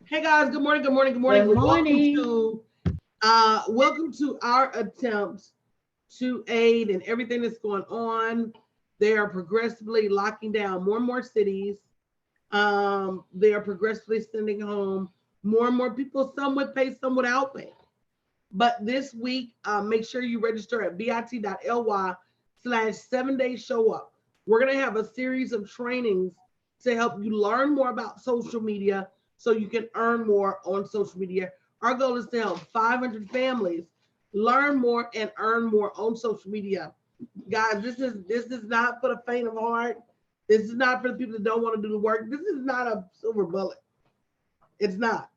Hey guys, good morning, good morning, good morning. Good Welcome morning. to our attempt to aid in everything that's going on. They are progressively locking down more and more cities. They are progressively sending home more and more people, some with pay, some without pay. But this week, make sure you register at bit.ly/7 day show up. We're going to have a series of trainings to help you learn more about social media so you can earn more on social media. Our goal is to help 500 families learn more and earn more on social media. Guys, this is not for the faint of heart. This is not for the people that don't want to do the work. This is not a silver bullet. It's not.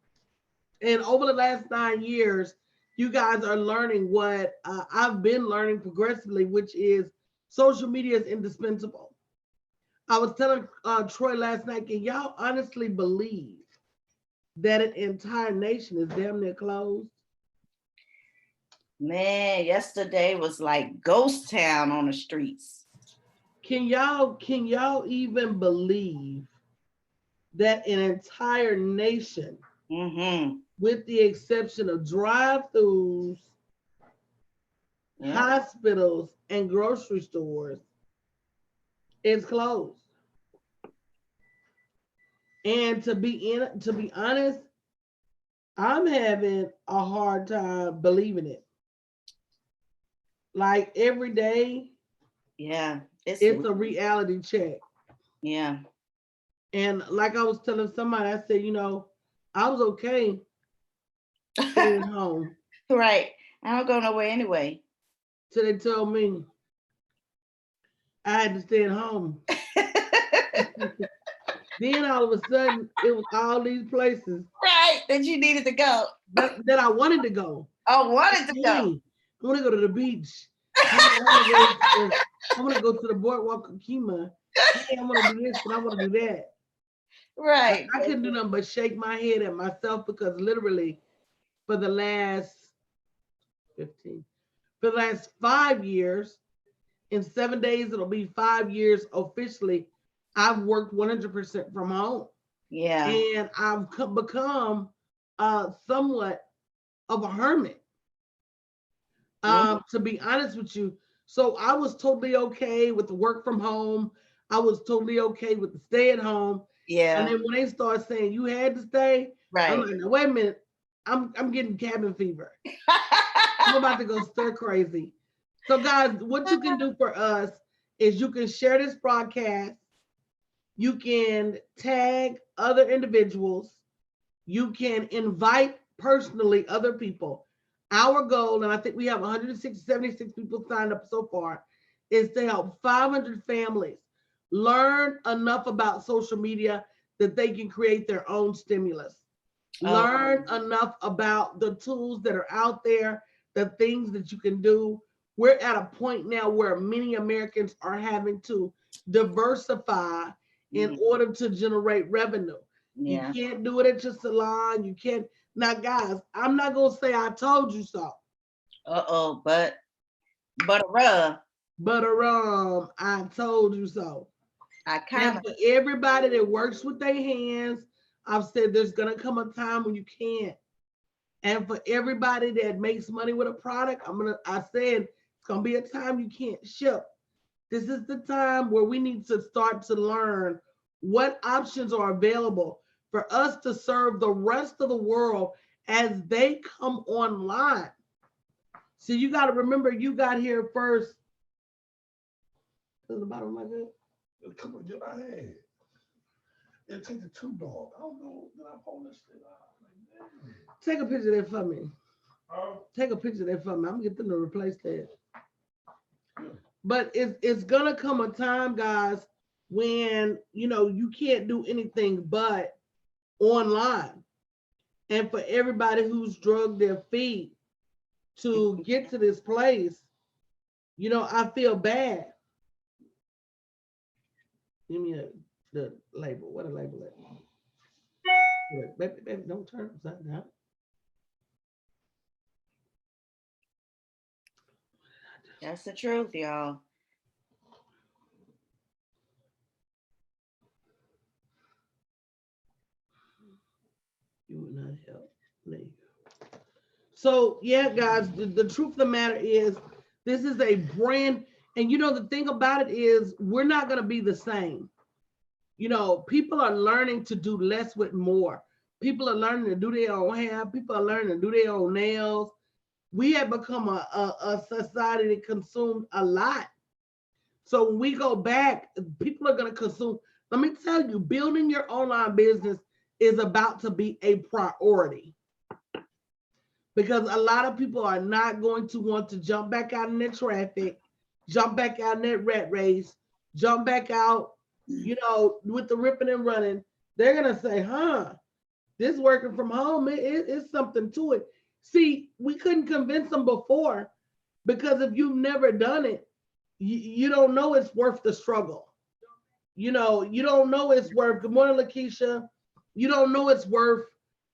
And over the last 9 years, you guys are learning what I've been learning progressively, which is social media is indispensable. I was telling Troy last night, can y'all honestly believe that an entire nation is damn near closed? Man, yesterday was like ghost town on the streets. Can y'all even believe that an entire nation, Mm-hmm. with the exception of drive-throughs, Yeah. hospitals, and grocery stores, is closed? And to be honest, I'm having a hard time believing it. Like every day, Yeah. it's a reality check. Yeah. And like I was telling somebody, I said, I was okay staying home Right. I don't go nowhere anyway. till they told me I had to stay at home. Then all of a sudden, it was all these places Right. That you needed to go. that I wanted to go. I wanted to go. Hey, I want to go to the beach. Hey, I want to go to the boardwalk of Kima. Hey, I want to do this and I want to do that. But Right. I couldn't do nothing but shake my head at myself because literally for the last 15, for the last 5 years, in 7 days, it'll be 5 years officially. I've worked 100% from home Yeah. and I've become somewhat of a hermit. Yeah. To be honest with you. So I was totally okay with the work from home. I was totally okay with the stay at home. And Yeah. then when they start saying you had to stay, I'm Right. like, no, wait a minute. I'm getting cabin fever. I'm about to go stir crazy. So guys, what you can do for us is you can share this broadcast. You can tag other individuals. You can invite personally other people. Our goal, and I think we have 176 people signed up so far, is to help 500 families learn enough about social media that they can create their own stimulus. Oh, Learn enough about the tools that are out there, the things that you can do. We're at a point now where many Americans are having to diversify in mhm. order to generate revenue. You Yeah. can't do it at your salon. You can't. Now, guys, I'm not going to say I told you so, Uh-oh. But but I told you so. I And kind of for everybody that works with their hands, I've said there's going to come a time when you can't. And for everybody that makes money with a product, I said it's gonna be a time you can't ship. This is the time where we need to start to learn what options are available for us to serve the rest of the world as they come online. So you got to remember you got here first. Is the bottom of my good? Come on, get my head. It take the two dog. I don't know that I'm holding this thing out. Like, Take a picture of that for me. oh, Take a picture of that for me. I'm gonna get them to replace that. yeah. But it's gonna come a time, guys, when you can't do anything but online. And for everybody who's drugged their feet to get to this place, I feel bad. Give me the label. What a label is. Baby, baby, don't turn it upside down. that's the truth, y'all. You would not help me. So yeah, guys, the truth of the matter is this is a brand, and you know the thing about it is we're not gonna be the same. You know, people are learning to do less with more. People are learning to do their own hair. People are learning to do their own nails. We have become a society that consumes a lot. So when we go back, people are going to consume. Let me tell you, building your online business is about to be a priority because a lot of people are not going to want to jump back out in the traffic, jump back out in that rat race, jump back out, you know, with the ripping and running. They're going to say, huh, this working from home, it's something to it. See, we couldn't convince them before because if you've never done it, you don't know it's worth the struggle. You know, you don't know it's worth, good morning, Lakeisha. You don't know it's worth,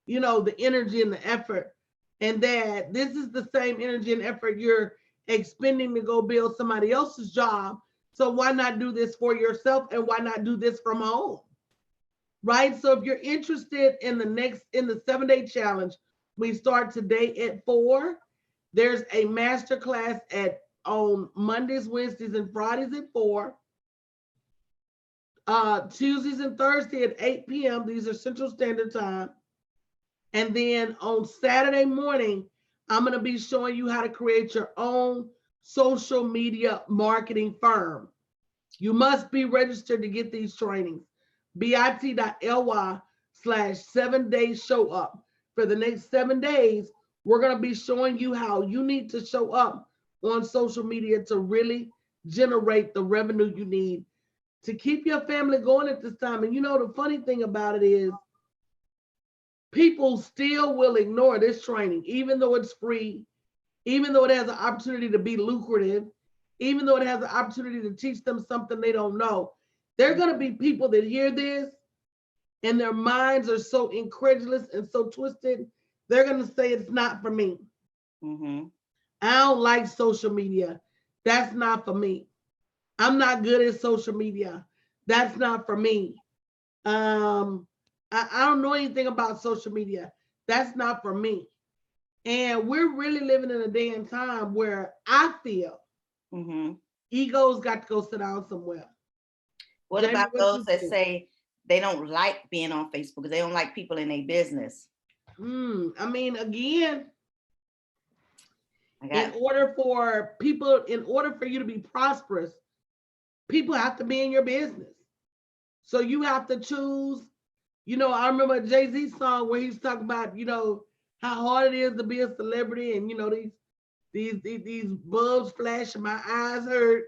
you know, the energy and the effort. And that this is the same energy and effort you're expending to go build somebody else's job. So why not do this for yourself and why not do this from home? Right? So if you're interested in the 7-day challenge, we start today at 4. There's a master class on Mondays, Wednesdays, and Fridays at 4. Tuesdays and Thursdays at 8 p.m. These are Central Standard Time. And then on Saturday morning, I'm going to be showing you how to create your own social media marketing firm. You must be registered to get these trainings. bit.ly/7-day show up. For the next 7 days, we're going to be showing you how you need to show up on social media to really generate the revenue you need to keep your family going at this time. And you know, the funny thing about it is people still will ignore this training, even though it's free, even though it has an opportunity to be lucrative, even though it has an opportunity to teach them something they don't know. There are going to be people that hear this and their minds are so incredulous and so twisted, they're going to say it's not for me. Mm-hmm. I don't like social media. That's not for me. I'm not good at social media. That's not for me. I don't know anything about social media. That's not for me. And we're really living in a day and time where I feel egos got to go sit down somewhere. What Jamie, about what those you that think? say they don't like being on Facebook because they don't like people in their business? I mean, again, I in got order for you to be prosperous, people have to be in your business. So you have to choose. You know, I remember a Jay-Z song where he's talking about, you know, how hard it is to be a celebrity, and you know, these bulbs flash and my eyes hurt.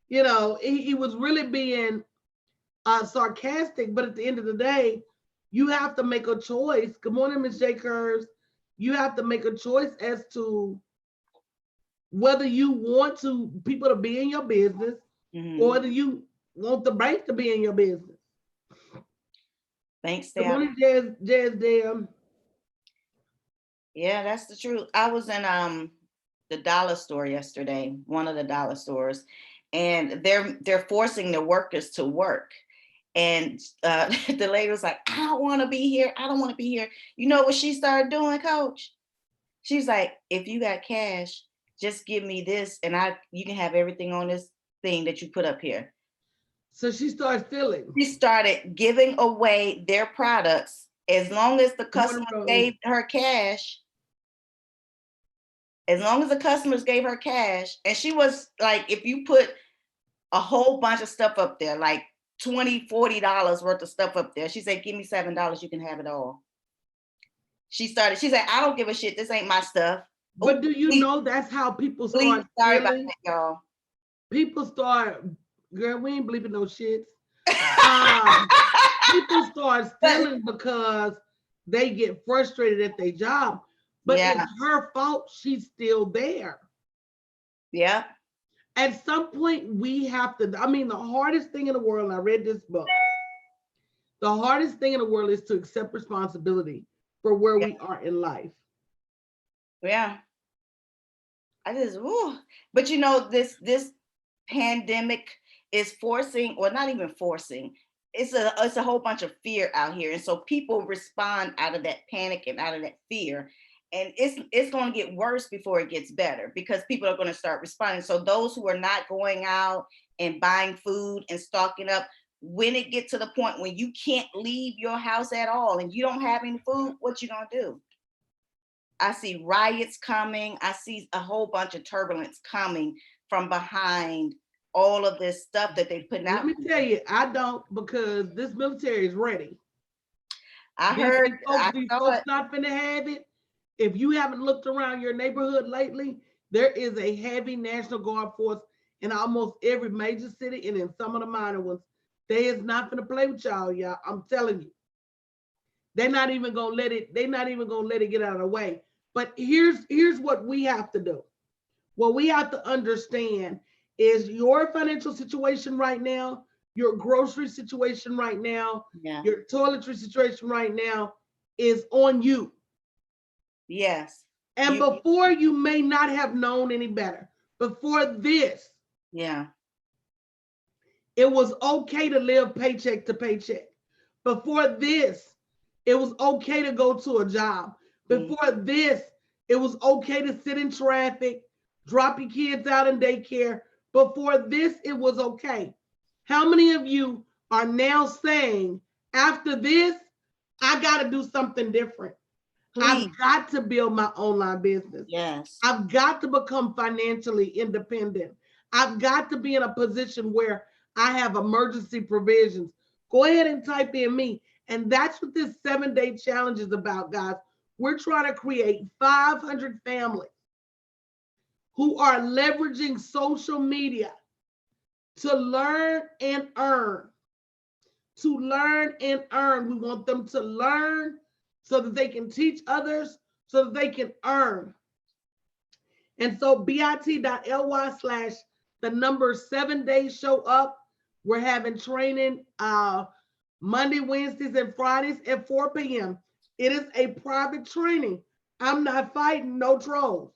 You know, he was really being sarcastic, but at the end of the day, you have to make a choice. Good morning, Miss J. Curves. You have to make a choice as to whether you want people to be in your business or whether you want the bank to be in your business. Thanks, Good Sam. morning, Jazz Dam. Yeah, that's the truth. I was in the dollar store yesterday, one of the dollar stores, and they're forcing the workers to work. And the lady was like, I don't want to be here. I don't want to be here. You know what she started doing, Coach? She's like, if you got cash, just give me this, and you can have everything on this thing that you put up here. So she started stealing. She started giving away their products as long as the customer gave her cash. As long as the customers gave her cash, and she was like, if you put a whole bunch of stuff up there, like $20, $40 worth of stuff up there, she said, give me $7, you can have it all. She said, I don't give a shit, this ain't my stuff. But do you know that's how people start Sorry stealing? about that, y'all. People start, girl, we ain't bleeping no shits. People start stealing because they get frustrated at their job. But it's her fault she's still there. Yeah. At some point, we have to, I mean, the hardest thing in the world, and I read this book, the hardest thing in the world is to accept responsibility for where we are in life. Yeah. But you know, this pandemic is forcing, or not even forcing, it's a whole bunch of fear out here. And so people respond out of that panic and out of that fear. And it's going to get worse before it gets better, because people are going to start responding. So those who are not going out and buying food and stocking up, when it gets to the point when you can't leave your house at all and you don't have any food, what you going to do? I see riots coming. I see a whole bunch of turbulence coming from behind all of this stuff that they put out. Let me tell you, I don't, because this military is ready. I heard, these folks not finna have it. If you haven't looked around your neighborhood lately, there is a heavy National Guard force in almost every major city and in some of the minor ones. They is not finna play with y'all. I'm telling you. They're not even gonna let it get out of the way. But here's what we have to do. What we have to understand is your financial situation right now, your grocery situation right now, your toiletry situation right now is on you. Yes. And before, you may not have known any better. Before this, it was okay to live paycheck to paycheck. Before this, it was okay to go to a job. Before this, it was okay to sit in traffic, drop your kids out in daycare. Before this, it was okay. How many of you are now saying, after this, I got to do something different? Please. I've got to build my online business. Yes. I've got to become financially independent. I've got to be in a position where I have emergency provisions. Go ahead and type in me. And that's what this 7-day challenge is about, guys. We're trying to create 500 families who are leveraging social media to learn and earn. To learn and earn. We want them to learn so that they can teach others, so that they can earn. And so bit.ly/7days show up. We're having training Monday, Wednesdays, and Fridays at 4 p.m. It is a private training. I'm not fighting no trolls.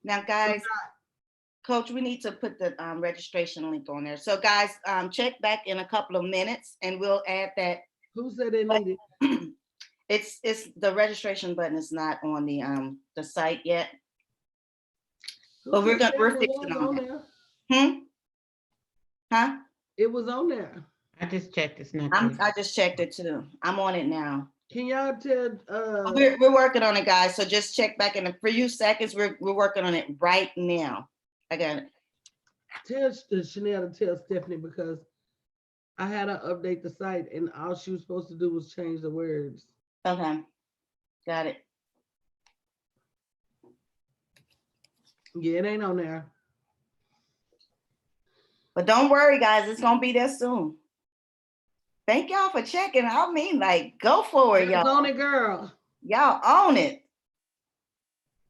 Now, guys, Coach, we need to put the registration link on there. So, guys, check back in a couple of minutes, and we'll add that. Who said they need it? It's the registration button is not on the site yet. But we're fixing it on there. Huh? It was on there. I just checked. It's not. I just checked it too. I'm on it now. Can y'all tell? We're working on it, guys. So just check back in a few seconds. We're working on it right now. I got it. Tell Chanel to tell Stephanie, because I had her update the site and all she was supposed to do was change the words. Okay, got it. Yeah, it ain't on there. But don't worry, guys. It's gonna be there soon. Thank y'all for checking. I mean, like, go for it, y'all. On it, girl. Y'all own it.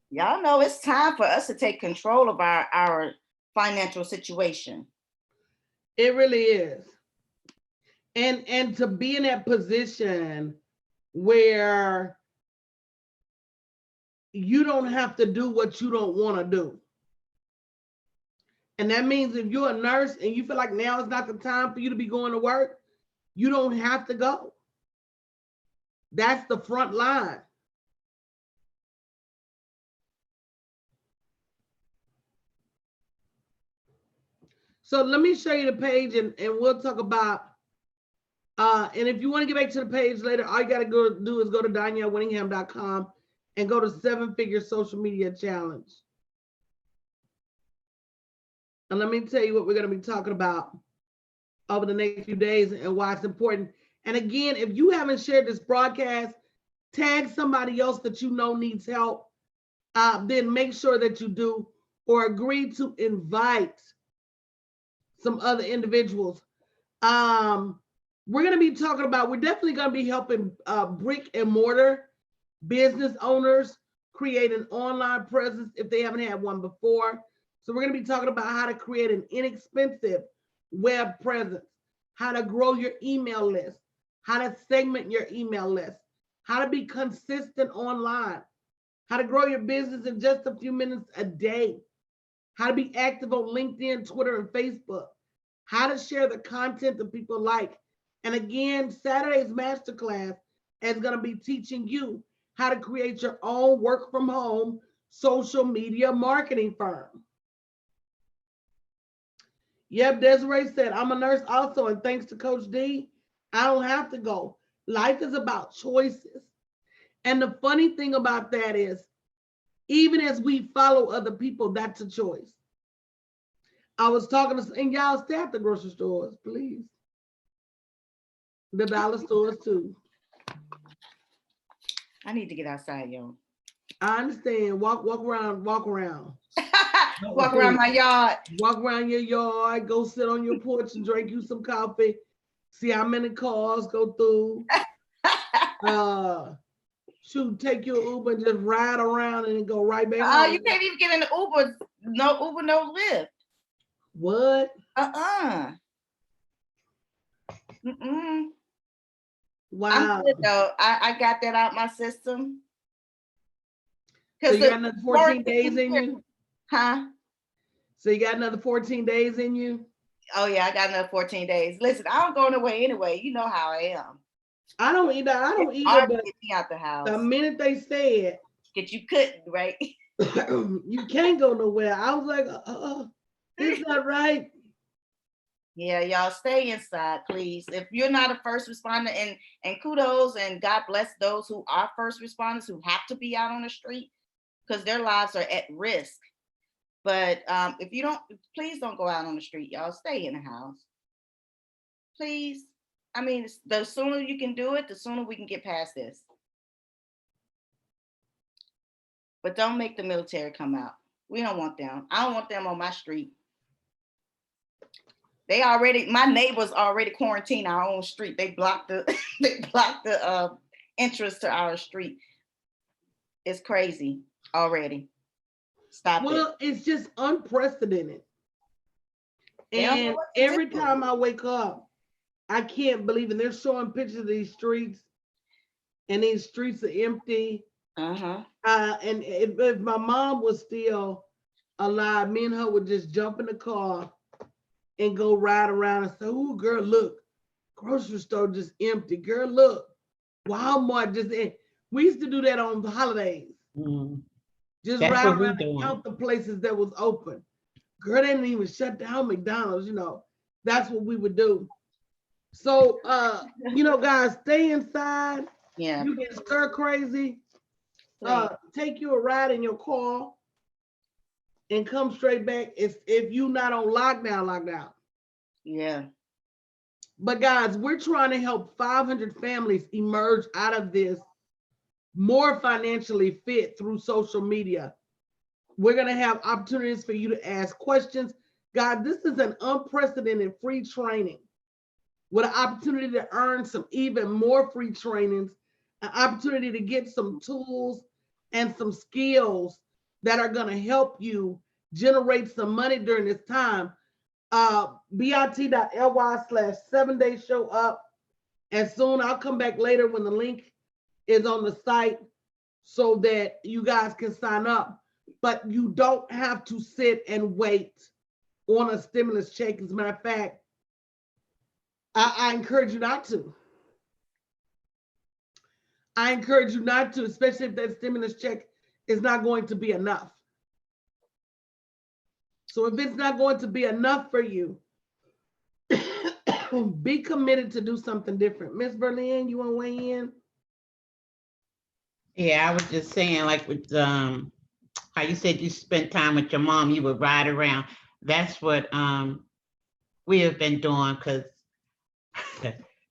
Y'all know it's time for us to take control of our financial situation. It really is. And to be in that position where you don't have to do what you don't want to do. And that means if you're a nurse and you feel like now is not the time for you to be going to work, you don't have to go. That's the front line. So let me show you the page and we'll talk about, and if you want to get back to the page later, all you got to do is go to DanielleWinningham.com and go to 7-Figure Social Media Challenge. And let me tell you what we're going to be talking about over the next few days and why it's important. And again, if you haven't shared this broadcast, tag somebody else that you know needs help, then make sure that you do, or agree to invite some other individuals. We're going to be talking about, we're definitely going to be helping brick and mortar business owners create an online presence if they haven't had one before. So we're going to be talking about how to create an inexpensive web presence, how to grow your email list, how to segment your email list, how to be consistent online, how to grow your business in just a few minutes a day, how to be active on LinkedIn, Twitter, and Facebook, how to share the content that people like, And again, Saturday's masterclass is going to be teaching you how to create your own work from home social media marketing firm. Yep, Desiree said, I'm a nurse also, and thanks to Coach D, I don't have to go. Life is about choices. And the funny thing about that is, even as we follow other people, that's a choice. I was talking to, and y'all stay at the grocery stores, please. The dollar stores too. I need to get outside, y'all. I understand. Walk around, walk around. Walk around my yard. Walk around your yard, go sit on your porch and drink you some coffee. See how many cars go through. Shoot, take your Uber and just ride around and then go right back home. You can't even get in the Uber. No Uber, no Lyft. What? Mm-mm. Wow. I'm good though. I got that out my system. So you got another 14 days in you? Huh? So you got another 14 days in you? Oh yeah, I got another 14 days. Listen, I don't go nowhere anyway. You know how I am. I don't either. But get me out the house. The minute they said that you couldn't, right? You can't go nowhere. I was like, is that right? Yeah, y'all stay inside, please. If you're not a first responder, and kudos and God bless those who are first responders who have to be out on the street because their lives are at risk. But if you don't, please don't go out on the street, y'all. Stay in the house. Please. I mean, the sooner you can do it, the sooner we can get past this. But don't make the military come out. We don't want them. I don't want them on my street. My neighbors already quarantined our own street. They blocked the entrance to our street. It's crazy already. Stop it. Well, it's just unprecedented. And every time I wake up, I can't believe it. They're showing pictures of these streets, and these streets are empty. And if my mom was still alive, me and her would just jump in the car and go ride around and say, "Oh, girl, look, grocery store just empty. Girl, look, Walmart just empty." We used to do that on the holidays. Just ride around and count the places that was open. Girl, they didn't even shut down McDonald's, That's what we would do. So, guys, stay inside. Yeah. You get stir crazy. Take you a ride in your car and come straight back if you not on lockdown. Yeah. But guys, we're trying to help 500 families emerge out of this more financially fit through social media. We're going to have opportunities for you to ask questions. God, this is an unprecedented free training with an opportunity to earn some even more free trainings, an opportunity to get some tools and some skills that are going to help you generate some money during this time. bit.ly/7-day show up. And soon I'll come back later when the link is on the site so that you guys can sign up. But you don't have to sit and wait on a stimulus check. As a matter of fact, I encourage you not to. I encourage you not to, especially if that stimulus check is not going to be enough. So if it's not going to be enough for you, be committed to do something different. Miss Berlin, you want to weigh in? Yeah, I was just saying, like with how you said you spent time with your mom, you would ride around. That's what we have been doing, because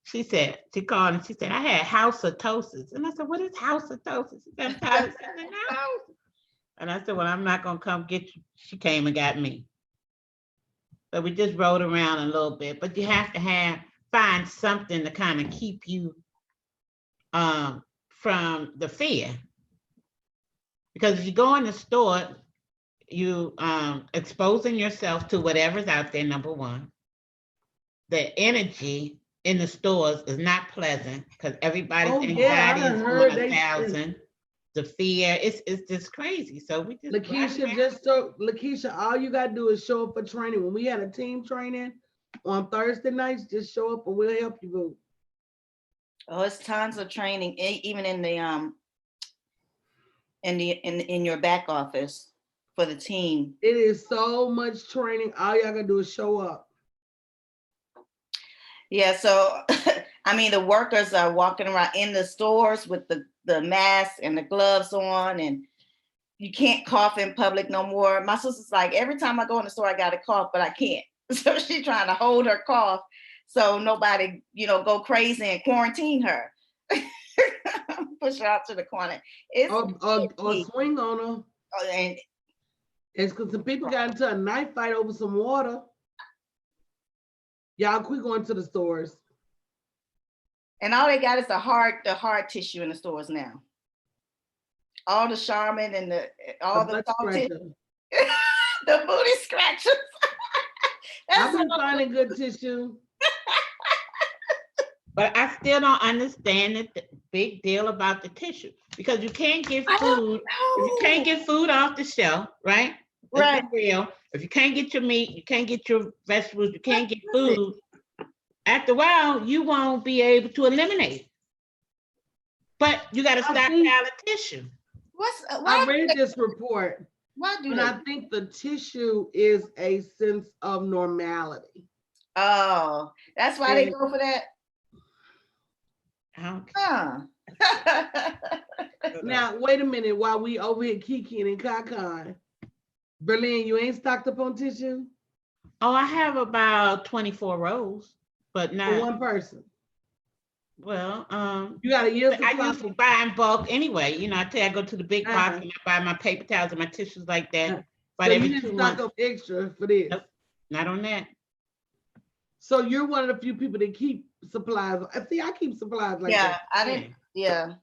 she called and she said, I had housetosis. And I said, what is housetosis? She said, I'm tired of sitting in the house. And I said, well, I'm not going to come get you. She came and got me. So we just rode around a little bit, but you have to find something to kind of keep you from the fear. Because if you go in the store, you exposing yourself to whatever's out there, number one. The energy in the stores is not pleasant because everybody's anxiety is on 1,000. The fear, it's just crazy. So we just Lakeisha, all you gotta do is show up for training. When we had a team training on Thursday nights, just show up and we'll help you. Oh, it's tons of training, even in the in your back office for the team. It is so much training. All y'all gotta do is show up. Yeah, so I mean, the workers are walking around in the stores with the mask and the gloves on, and you can't cough in public no more. My sister's like, every time I go in the store, I got to cough, but I can't. So she's trying to hold her cough so nobody, go crazy and quarantine her. Push her out to the corner. It's Or swing on them. and It's because some people got into a knife fight over some water. Y'all quit going to the stores. all they got is the hard tissue in the stores now. All the Charmin and all the salty, the booty scratchers. I've been finding good tissue. But I still don't understand the big deal about the tissue, because you can't get food. If you can't get food off the shelf, right? Let's be real. If you can't get your meat, you can't get your vegetables, you can't get food. After a while, you won't be able to eliminate it. But you got to stockpile the tissue. I read this report, and I think the tissue is a sense of normality. Oh, that's why they go for that. Huh. Now, wait a minute. While we over here kikiing and cacaing, Berlin, you ain't stocked up on tissue? Oh, I have about 24 rolls, but not for one person. Well, you got a year supply. I usually buy in bulk anyway. I tell you, I go to the big box and I buy my paper towels and my tissues like that. But so every you 2 didn't months. stock up extra for this? Nope, not on that. So you're one of the few people that keep supplies. See, I keep supplies like that. I didn't. Yeah.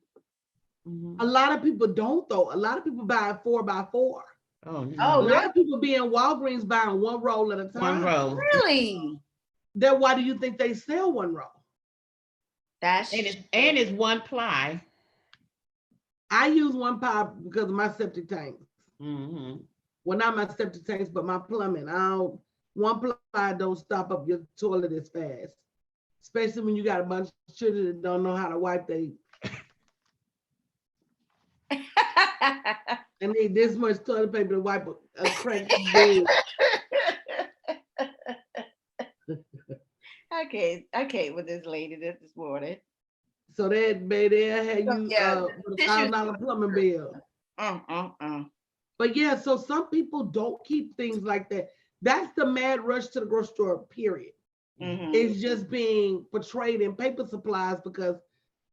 A lot of people don't though. A lot of people buy 4x4. Oh no. Oh, a lot of people be in Walgreens buying one roll at a time. One roll. Really? Then why do you think they sell one roll? And it's one ply. I use one ply because of my septic tanks. Mm-hmm. Well, not my septic tanks, but my plumbing. One ply don't stop up your toilet as fast, especially when you got a bunch of children that don't know how to wipe their. And need this much toilet paper to wipe a cracked bed. I can't with this lady this morning. So that baby had you with a $1,000 plumbing bill. But yeah, so some people don't keep things like that. That's the mad rush to the grocery store, period. Mm-hmm. It's just being portrayed in paper supplies because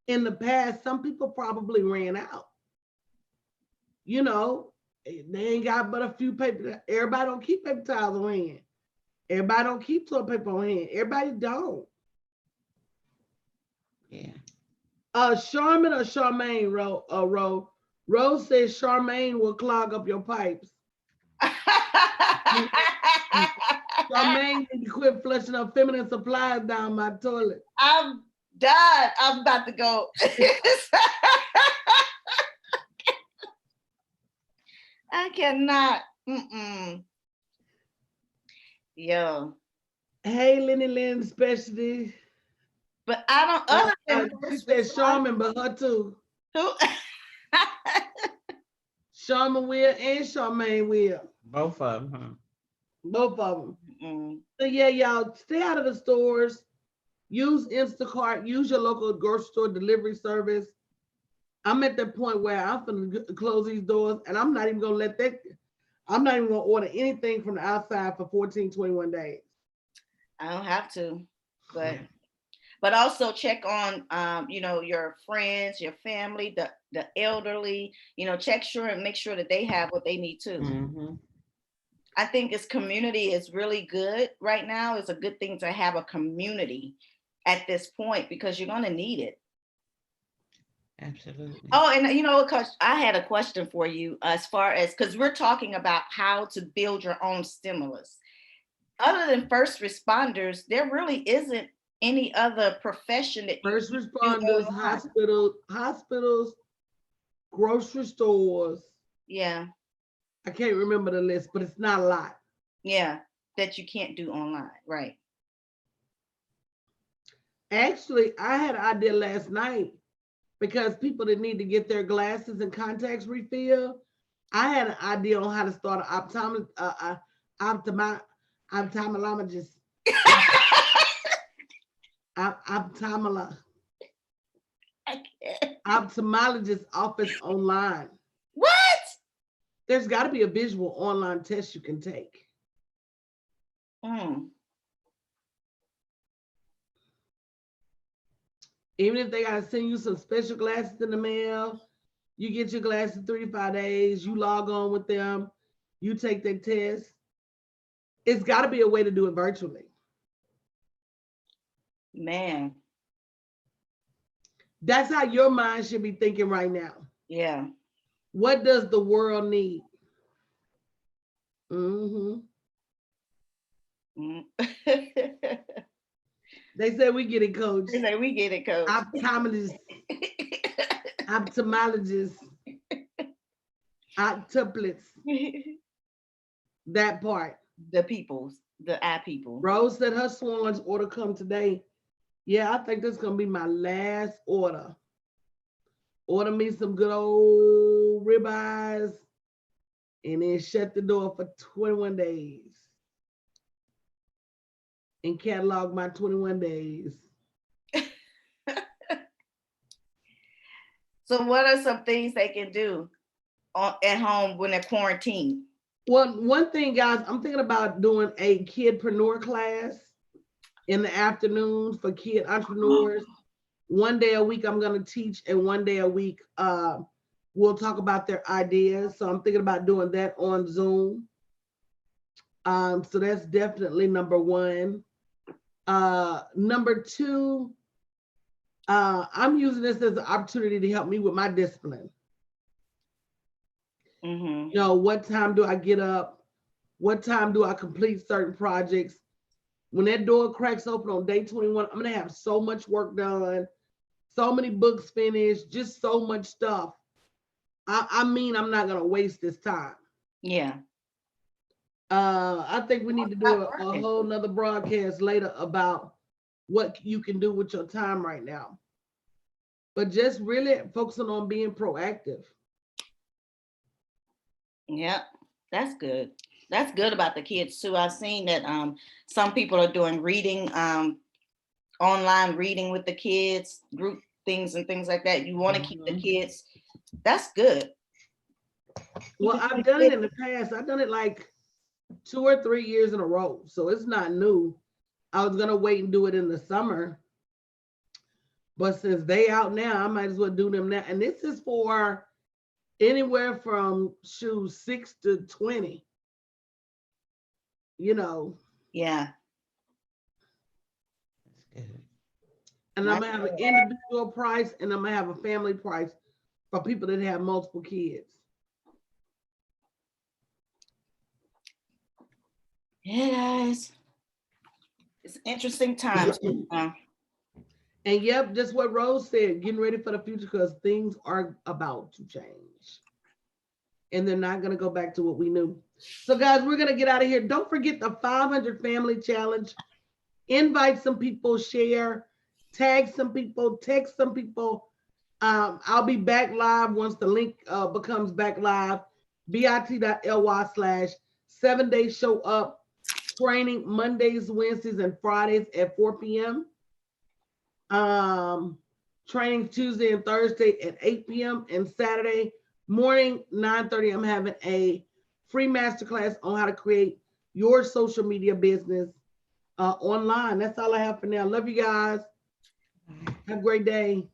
in the past, some people probably ran out. They ain't got but a few paper. Everybody don't keep paper towels on hand. Everybody don't keep toilet paper on hand. Everybody don't. Yeah. Charmin or Charmaine, Rose says Charmaine will clog up your pipes. Charmaine need to quit flushing her feminine supplies down my toilet. I'm done. I'm about to go. I cannot. Yo. Hey, Lenny Lynn Specialty. But I don't. She said Charmin, but her too. Who? Charmin will and Charmaine will. Both of them, huh? Both of them. So yeah, y'all stay out of the stores. Use Instacart. Use your local grocery store delivery service. I'm at that point where I'm gonna close these doors, and I'm not even gonna let that. I'm not even gonna order anything from the outside for 14, 21 days. I don't have to, but also check on your friends, your family, the elderly. Check and make sure that they have what they need too. Mm-hmm. I think this community is really good right now. It's a good thing to have a community at this point because you're gonna need it. Absolutely. Oh, and Coach, I had a question for you as far as, because we're talking about how to build your own stimulus. Other than first responders, there really isn't any other profession that first responders, hospitals, grocery stores. Yeah. I can't remember the list, but it's not a lot. Yeah, that you can't do online, right? Actually, I had an idea last night because people that need to get their glasses and contacts refilled. I had an idea on how to start an ophthalmologist, ophthalmologist, I can't. ophthalmologist office online. What? There's got to be a visual online test you can take. Mm. Even if they got to send you some special glasses in the mail, you get your glasses 3 to 5 days, you log on with them, you take their test. It's got to be a way to do it virtually. Man, That's how your mind should be thinking right now. yeah. What does the world need? hmm Mm. They said we get it, coach. They say we get it, coach. Ophthalmologist, ophthalmologist, octuplets, that part. The peoples, the eye people. Rose said her swan's order come today. Yeah, I think this is gonna be my last order. Order me some good old ribeyes and then shut the door for 21 days and catalog my 21 days. So what are some things they can do at home when they're quarantined? Well, one thing, guys, I'm thinking about doing a kidpreneur class in the afternoon for kid entrepreneurs. One day a week I'm going to teach, and one day a week we'll talk about their ideas. So I'm thinking about doing that on Zoom. So that's definitely number one. Number two, I'm using this as an opportunity to help me with my discipline. Mm-hmm. You know, what time do I get up? What time do I complete certain projects? When that door cracks open on day 21, I'm going to have so much work done, so many books finished, just so much stuff. I mean, I'm not going to waste this time. Yeah. I think we need to do a whole nother broadcast later about what you can do with your time right now. But just really focusing on being proactive. Yeah, that's good. That's good about the kids too. I've seen that some people are doing reading, online reading with the kids, group things and things like that. You want to keep the kids. That's good. Well, I've done it in the past. I've done it like 2 or 3 years in a row. So it's not new. I was gonna wait and do it in the summer. But since they out now, I might as well do them now. And this is for anywhere from 6 to 20. You know. Yeah. That's good. And I'm gonna have an individual price and I'm gonna have a family price for people that have multiple kids. Yeah, guys. It's interesting times. And yep, just what Rose said, getting ready for the future because things are about to change. And they're not gonna go back to what we knew. So guys, we're gonna get out of here. Don't forget the 500 family challenge. Invite some people, share, tag some people, text some people. I'll be back live once the link becomes back live. bit.ly/7-day show up training Mondays, Wednesdays, and Fridays at 4 p.m. Training Tuesday and Thursday at 8 p.m. and Saturday morning 9:30. I'm having a free masterclass on how to create your social media business online. That's all I have for now. Love you guys. Have a great day.